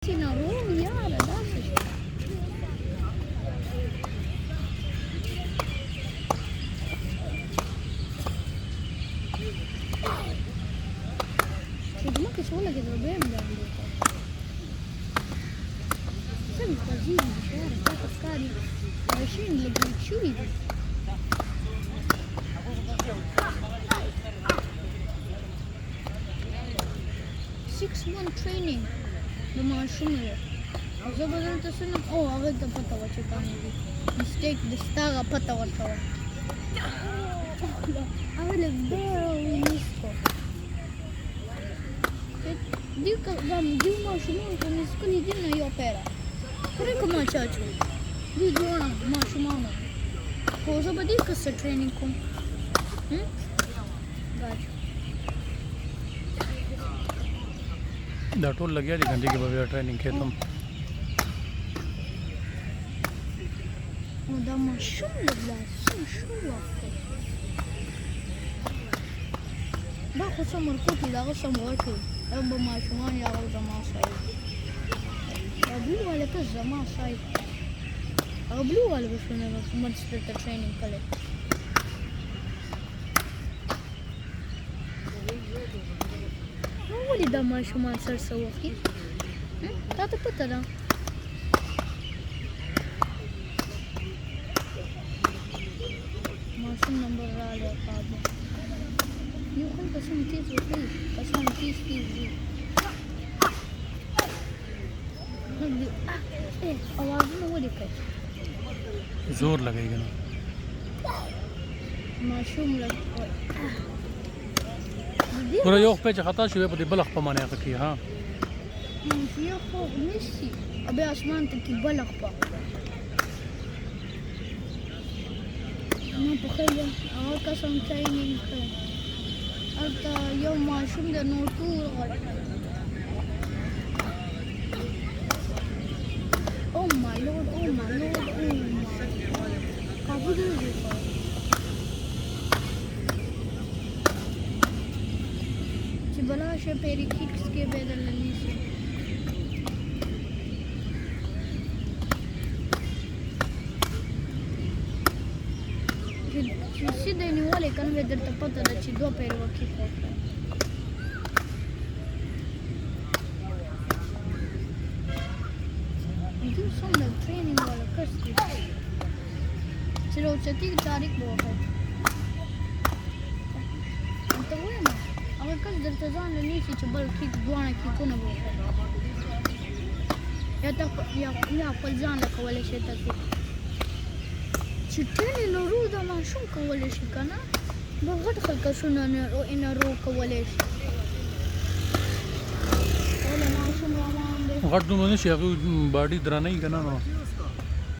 ناروغ یاره داسې شي. چې ځمکې چې ولګېده بیا یې لاندې وکړه. څنګه خوځېږي بېچاره تا ته ښکاري ماشین لږ شوي دي. 6-1 training د ماشوم دی. زه به دلته څنګه هغې ته پته وه چې کاڼي دي مسټیک د ستا هغه پته ورته وه هغه لږ ډېر ومیس کړو. دې ماشومان که میس کړي دي نه یو پیره پرې که ما چاچو دې دواړه ماشومانو خو زه به دې که څه ټرینینګ کوم. دا ټول لګیا دي کنه چې به بیا ټریننګ کې تم نو دا ماشوم لږ داسې شو وخت دا خو څه مرکوټي د هغه څه موټي هغه به ماشومان یا هغه زما صاحب دا بلو والا که زما صاحب هغه بلو والا به شو نه مرچ درته ټریننګ کړی. ولې دا ماشومان سر څه وخي تا ته پته ده ماشوم نمبر رالی پابه یو خل کسان تیز وکړي کسان تیز ځي اوازونه ولې کوي زور لګوي که نه ماشوم لږ ګوره یو خپې چې خطا شوی په دې بل خپه باندې هغه کړي ها یو خو نیسي بیا اسمان ته کې بل خپه ما پخوله هغه قسم ټرینینګ کوي هلته یو ماشوم د نو ټول غټ او مای لورډ او مای لورډ او مای کابو دی چې بلا شه پیری کیکس کې بدل نیسي چې سیده نیولې کنه به درته پته ده چې دوه پیر وکړي دوی څومره ټرینینګ والا کس دي چې روچتي تاریخ به وکړي ورته وایم هغه کس درته ځان له نیسي چې بل کیک دواړه کیکونه به وکړي یا خپل ځان له کولی شي ته کیک چې ټینې لرو دا ماشوم کولی شي که نه دا غټ خلکسونه نرو کولی شي غټ دومره نه شي هغې باډي درانه وي که نه نو